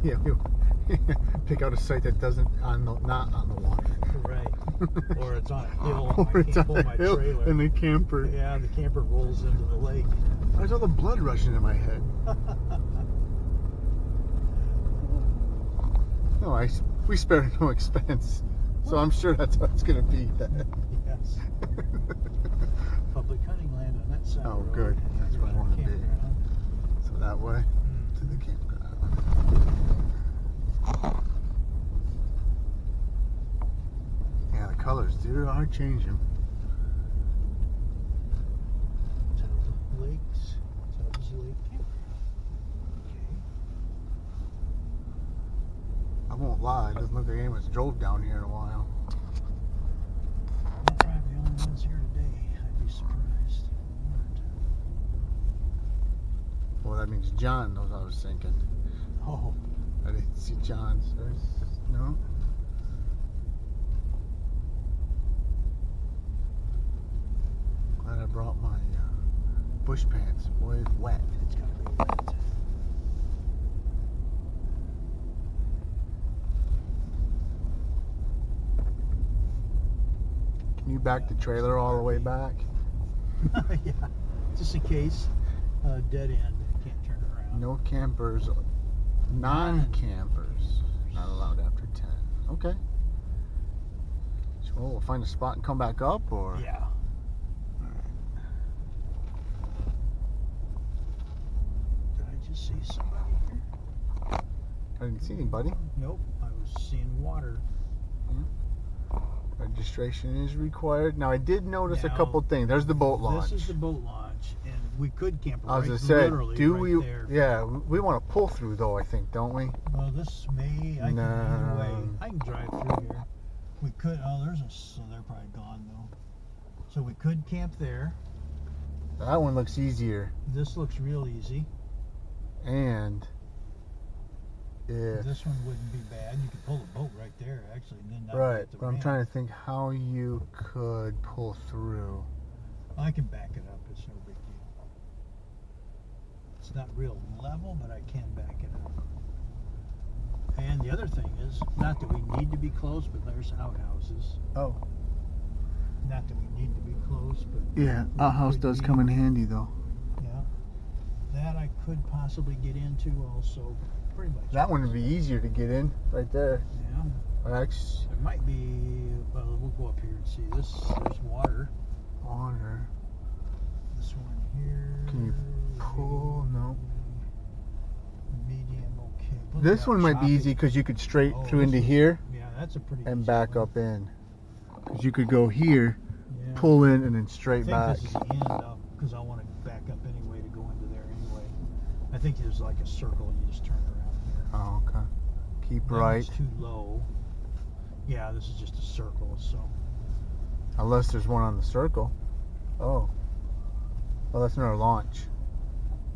Yeah, pick out a site that doesn't not on the water. Right. Or it's on a hill. Or I it's can't on pull a my hill trailer. and the camper. Yeah, the camper rolls into the lake. Why's all the blood rushing in my head? No, we spared no expense, so I'm sure that's how it's gonna be. Yes. Public hunting land on that side. Oh, of the good. road. That's where I Right, want to be. campground. So that way to the campground. Yeah, the colors, dude, are changing. Tubbs Lakes. Tubbs Lake Campground. Okay. I won't lie, it doesn't look like anyone's drove down here in a while. We're probably the only ones here today. I'd be surprised if we weren't. Well, that means John knows what I was thinking. Oh, I didn't see John's. No? Glad I brought my bush pants. Boy, it's wet. it's gotta be wet. Can you back the trailer all the way back? Yeah, just in case. Dead end. Can't turn around. No campers, non-campers, not allowed after 10. Okay. So we'll find a spot and come back up, or? Yeah. Did I just see somebody here? I didn't see anybody. Nope. I was seeing water. Registration is required. Now I did notice a Now, couple things. There's the boat launch. This is the boat launch, and we could camp I was right, gonna say, literally do right we? there. Yeah, we want to pull through though. I think, don't we? Well, this may. I can either way. I can drive through here. We could. Oh, there's a. So they're probably gone though. So we could camp there. That one looks easier. This looks real easy. And if This one wouldn't be bad. You could pull the boat right there, actually, and then not right, hit the but I'm ramp. trying to think how you could pull through. I can back it up. It's no big deal. It's not real level, but I can back it up. And the other thing is, not that we need to be close, but there's outhouses. Oh. Not that we need to be close, but Yeah, outhouse Would does be- come in handy though. yeah. That I could possibly get into also, pretty much. That one would be easier to get in right there. Yeah. Actually, There might be, well, we'll go up here and see. There's water. water. This one here. Can you pull? No. Medium, okay. Look This at one how might be choppy- easy because you could straight Oh, through this into is- here Yeah, that's a pretty and easy back one. up in. Because you could go here, Yeah. pull in, and then I straight think back. this is the end up because I want to back up anyway to go into there anyway. I think there's like a circle and you just turn around here. Oh, okay. Keep That right. one's too low. Yeah, this is just a circle, so. Unless there's one on the circle. Oh. Well, that's another launch.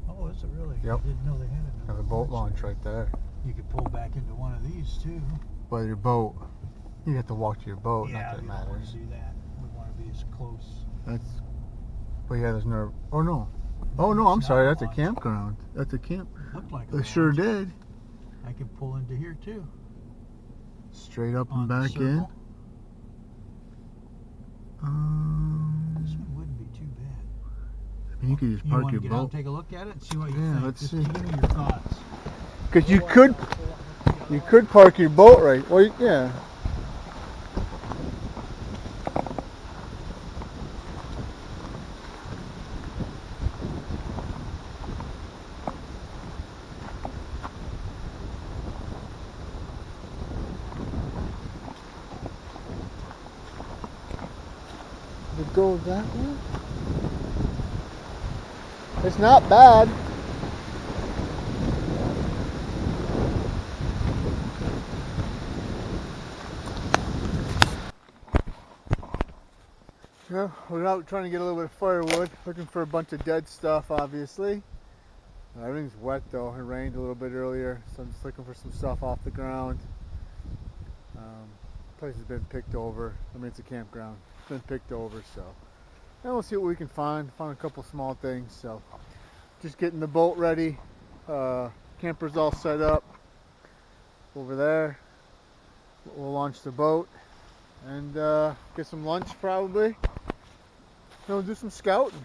Oh, is it really? Yep. I didn't know they had it. There's a boat launch right there. You could pull back into one of these too. But your boat, you have to walk to your boat. Yeah, not that it we don't want matters. to do that. We want to be as close. That's. But yeah, there's no. Oh no. Oh no, It's I'm not sorry. a That's a launch. campground. That's a camp. Looked like a It sure launch. did. I could pull into here too. Straight up On and the back in. circle. This one wouldn't be too bad. I mean, you could just You park want your to get out and boat. take a look at it and see what you Yeah, think? let's Just see. give me your thoughts. Because you could park your boat right. Well, yeah. It go that way. It's not bad. Yeah, we're out trying to get a little bit of firewood, looking for a bunch of dead stuff, obviously. Everything's wet though. It rained a little bit earlier, so I'm just looking for some stuff off the ground. Place has been picked over. I mean, it's a campground. It's been picked over, so. And we'll see what we can find. Found a couple small things, so. Just getting the boat ready. Camper's all set up. over there. We'll launch the boat and get some lunch probably. We'll do some scouting.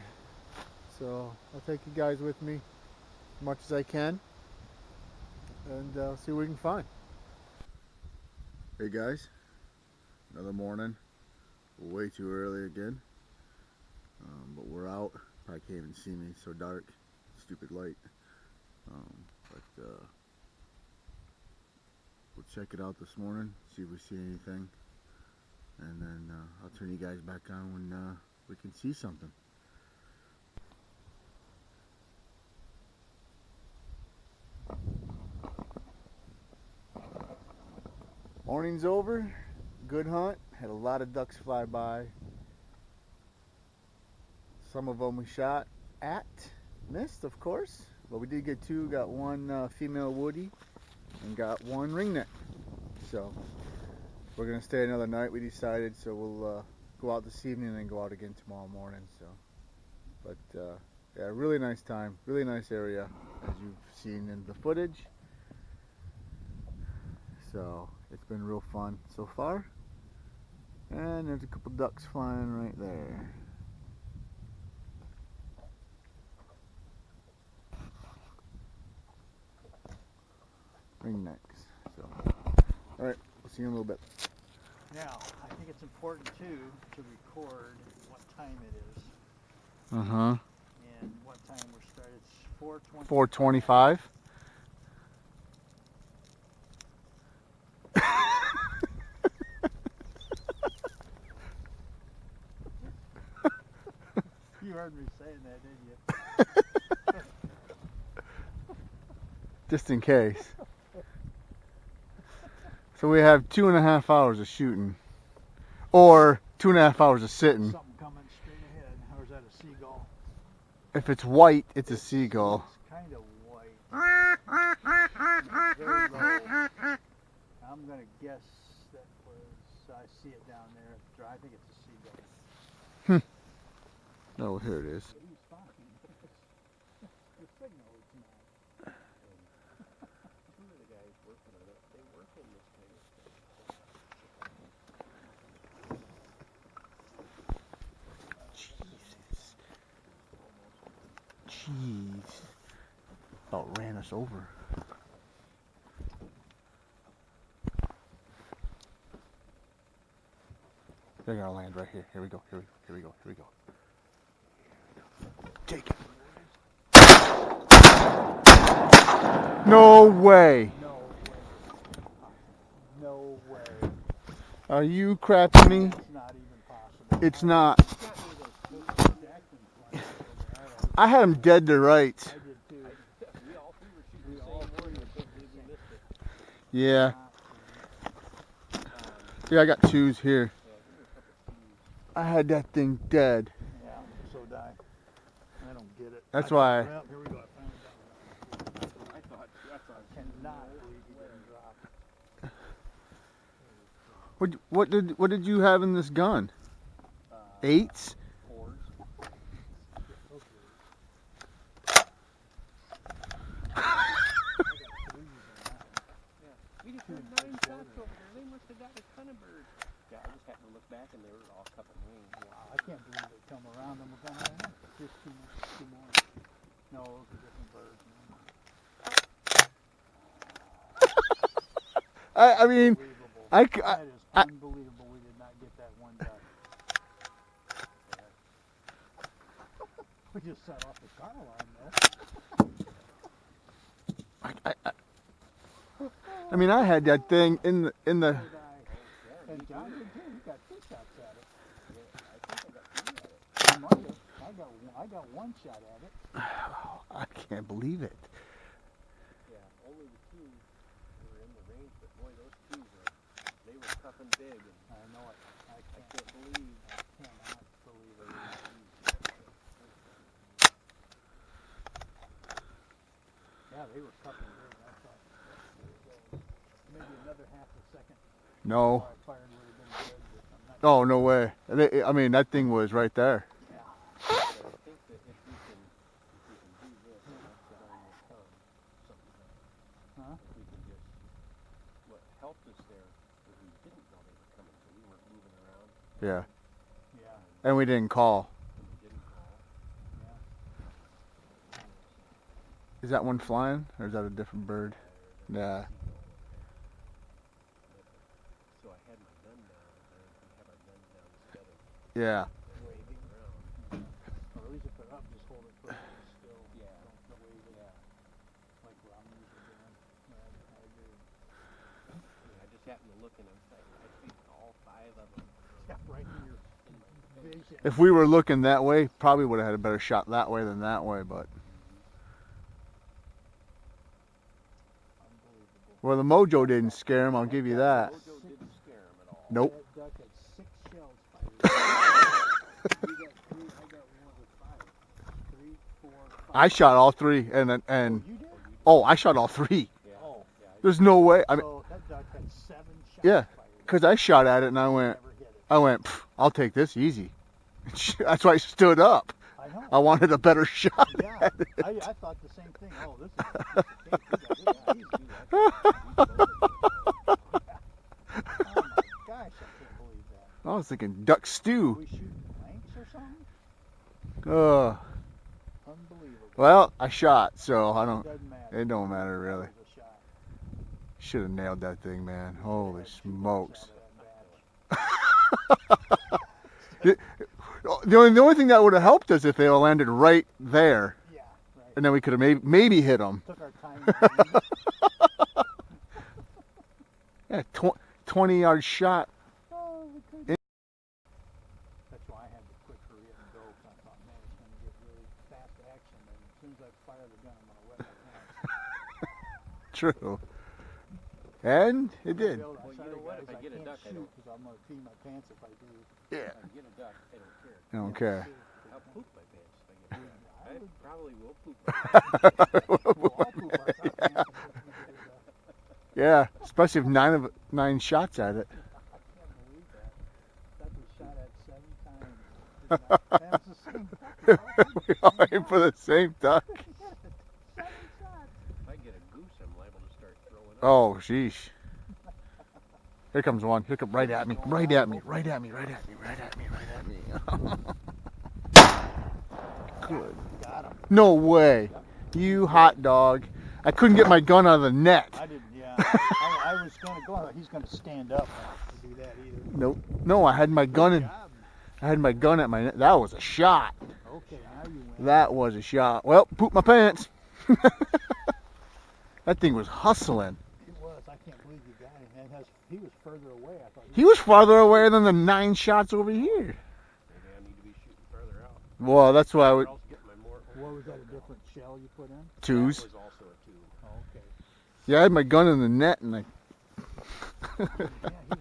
So I'll take you guys with me as much as I can and see what we can find. Hey guys, another morning. Way too early again, but we're out. Probably can't even see me, so dark, stupid light. But we'll check it out this morning, see if we see anything, and then I'll turn you guys back on when we can see something. Morning's over. Good hunt. Had a lot of ducks fly by. Some of them we shot at. Missed, of course. But we did get two. Got one female woody and got one ringneck. So we're going to stay another night, we decided. So we'll go out this evening and then go out again tomorrow morning. So, but yeah, really nice time. Really nice area, as you've seen in the footage. So it's been real fun so far. And there's a couple ducks flying right there. Ringnecks. So, all right, we'll see you in a little bit. Now, I think it's important too to record what time it is Uh-huh. and what time we're started. It's 4:20. 4:25. You heard me saying that, didn't you? Just in case. So we have 2.5 hours of shooting. Or 2.5 hours of sitting. Something coming straight ahead. Or is that a seagull? If it's white, it's a seagull. It's kind of white. Very low. I'm going to guess that was, I see it down there. I think it's a seagull. Oh, here it is. He's fine. The signal is not. Two of the guys working on it, they work in this kind of stuff. Jesus. Jeez. About ran us over. They're gonna land right here. Here we go. Here we go. Here we go. Here we go. Take it. No way. No way. No way. Are you crapping me? It's not even possible. It's not. I had him dead to rights. I did too. We all three were shooting the same one, but we missed it. Yeah. Yeah, I got twos here. I had that thing dead. Yeah, so die. I don't get it. That's why. Well, here we go. I thought I cannot believe he didn't drop. What did you have in this gun? Eights? Fours. We just had 9 shots over there. They must have got a ton of birds. Yeah, I just happened to look back and they were all cupping wings. Wow, I can't believe they come around and we're going to just two more. No, those are different birds. I mean, That is unbelievable. We did not get that one duck. We just set off the car alarm though. I mean, I had that thing in the. And John did too. He got 2 shots at it. I think I got 3 at it. He might have. I got 1 shot at it. I can't believe it. Yeah, only the 2 were in the range, but boy, those 2 they were cupping big. And I know it. I can't believe. I cannot believe it. Yeah, they were cupping big. I thought maybe another half a second No. before I fired would have been good. But I'm not Oh, no way. I mean, that thing was right there. Yeah. I think that if we can do this, and that's on the cub, something like that. Huh? If we can just helped us there was we didn't know they were coming, so we weren't moving around. Yeah. Yeah. And we didn't call. And we didn't call. Yeah. Is that one flying, or is that a different bird? Yeah. So I had my gun down, and we had our guns down together. Yeah. Waving. Around. Or at least if they're up, just hold it for still. Yeah. Don't wave it. Like Romney's are doing. Yeah, I agree. I just happened to look, and I see all 5 of them. Yeah, right in your In my face. vision. If we were looking that way, probably would have had a better shot that way than that way, but. Unbelievable. Well, the mojo didn't scare him, I'll give you that. Mojo didn't scare him at all. Nope. That duck had 6 shells fired. You got 3, I got 1 with 5. 3, 4, 5. I shot all 3, and You did? oh, I shot all 3. Yeah. Oh. Yeah. There's no way. I mean, So that duck had 7 shots Yeah, fired. because I shot at it and I went, Never hit it. "Pff, I'll take this easy." That's why I stood up. I know. I wanted a better shot. Yeah, at it. I thought the same thing. Oh, this is a piece of cake. We got it. Oh my gosh, I can't believe that. I was thinking duck Are stew. we shooting blanks or something? Unbelievable. Well, I shot, so I don't. Doesn't matter. It don't matter That really. was a shot. Should have nailed that thing, man. Holy Had 2 smokes! bucks out of that batch. The only thing that would have helped us if they all landed right there, Yeah, right. and then we could have maybe hit them. Took our time. Yeah, 20-yard shot. Oh, we couldn't. That's why I had to quick hurry up and go, 'cause I thought, man, it's going to get really fast action, and as soon as I fire the gun, I'm going to wet my pants. True. And it did. Well, Well, you know what? If I get a duck, I don't- because I'm going to pee my pants if I do. Yeah. If I get a duck, I don't care. I don't care. I'll poop my pants if I get a duck. I would- probably will poop my pants. We'll all poop our pants if we get a duck. Yeah, especially if 9 shots at it. I can't believe that. That was shot at 7 times. That was the same duck. We all aim for the same duck. 7 shots. If I get a goose, I'm liable to start throwing up. Oh, sheesh. Here comes one. Here come right at me. Right at me. Right at me. Right at me. Right at me. Right at me. Good. Got him. No way. You hot dog. I couldn't get my gun out of the net. I didn't, yeah. I was going to go. He's going to stand up to do that either. Nope. No, I had my gun Good in. job. I had my gun at my net. That was a shot. Okay, now you win. That was a shot. Well, poop my pants. That thing was hustling. It was. I can't believe you got him. He was further away. I thought He was farther away than the 9 shots over here. Maybe I need to be shooting further out. Well, that's why I Or would. else get my more. What was that, a different shell you put in? Twos. That was also a 2. Oh, okay. Yeah, I had my gun in the net and I. Yeah, he went right down.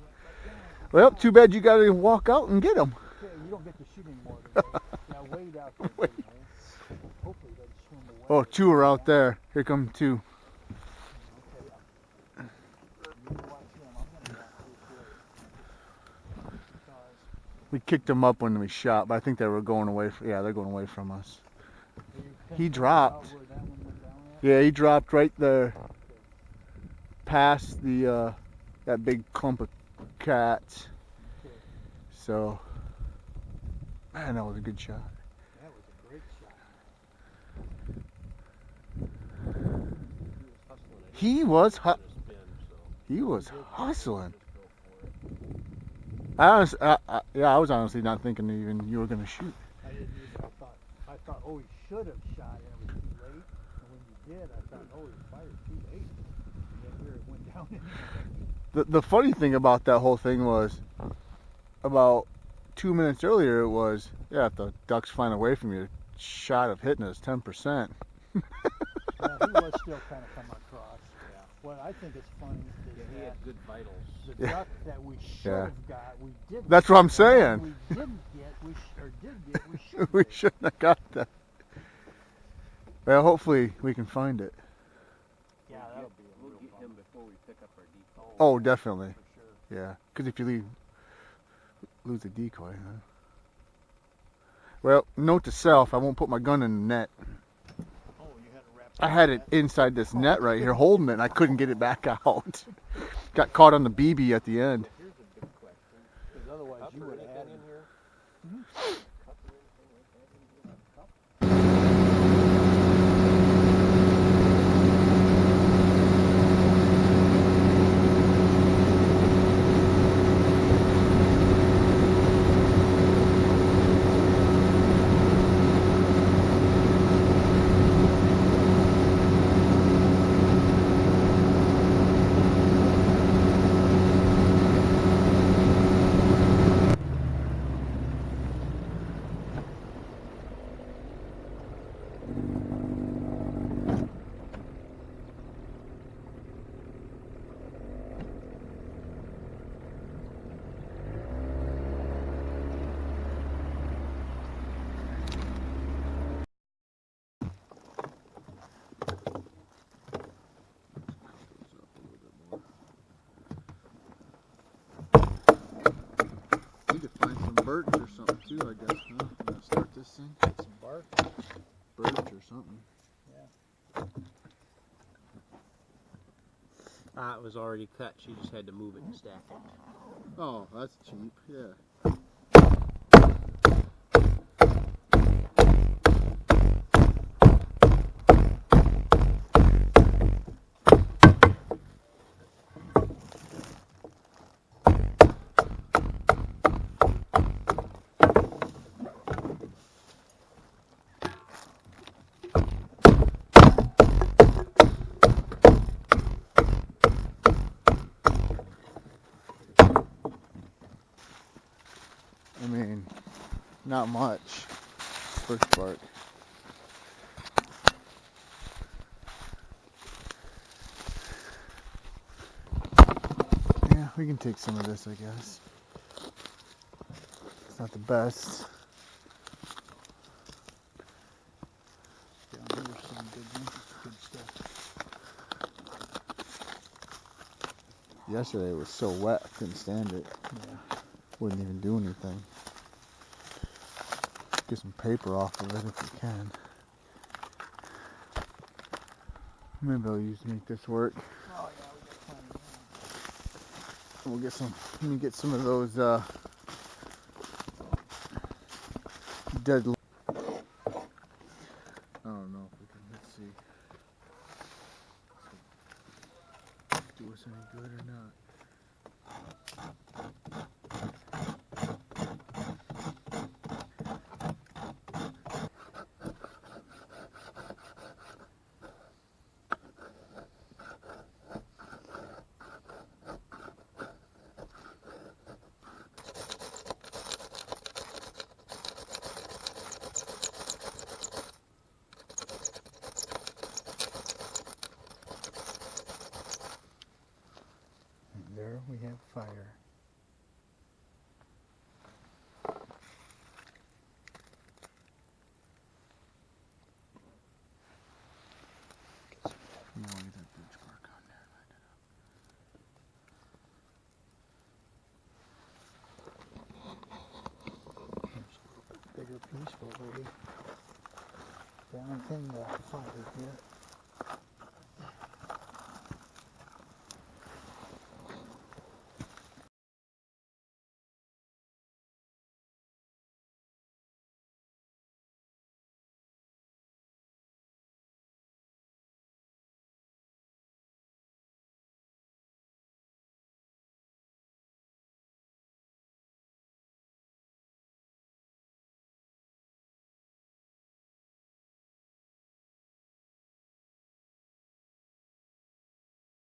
Well, too bad you got to walk out and get him. Yeah, you don't get to shoot anymore today. Now wade out there. Wade. Today. Hopefully they swim away. Oh, 2 are out there. Here come 2. Okay, you watch them. I'm going to watch this way. Because We kicked them up when we shot, but I think they were going away. Yeah, they're going away from us. you He pinpoint dropped. out where that one went down at? Yeah, he dropped right there, past the that big clump of cats. Okay. So, man, that was a good shot. That was a great shot. He was hustling. He was hu- Spin, so He was hustling. just go for it. I was honestly not thinking even you were gonna shoot. I didn't either. I thought, oh, he should have shot and it was too late. And when you did, I thought, oh, he fired too late. And then here it went down anyway. The funny thing about that whole thing was, about 2 minutes earlier, it was, yeah, if the duck's flying away from you, shot of hitting is 10%. Yeah, he was still kind of coming across. Yeah. What I think is funny is Yeah, he that had good vitals. the Yeah. duck that we should Yeah. have got, we didn't. That's what I'm And the saying. one we didn't get, or did get, we should. We shouldn't have got that. Well, hopefully we can find it. Yeah, We'll that'll get- be a We'll real get bummer. him before we pick up our default. Oh, definitely. For sure. Yeah, because if you lose the decoy, huh? Well, note to self, I won't put my gun in the net. Oh, you had it wrapped I around had it that? inside this net right here holding it, and I couldn't get it back out. got caught on the BB at the end. Here's a big question. Because otherwise Cup you or would have had anything him. in here? Mhm. Cup or anything like that in here? Cup? Need to find some birch or something too, I guess, huh? I'm gonna start this thing. Some bark. Birch or something. It was already cut. She just had to move it and stack it. Oh, that's cheap, yeah. I mean, not much. First part. Yeah, we can take some of this, I guess. It's not the best. Down here's some good stuff. Yesterday it was so wet, I couldn't stand it. Yeah. Wouldn't even do anything. Get some paper off of it if you can. Maybe I'll make this work. Oh yeah, we got plenty of room. We'll get some. Let me get some of those dead. I don't know if we can. Let's see. Do us any good or not? And there we have fire. You want to get that birch bark on there? Bigger piece, but we haven't in the fire yet.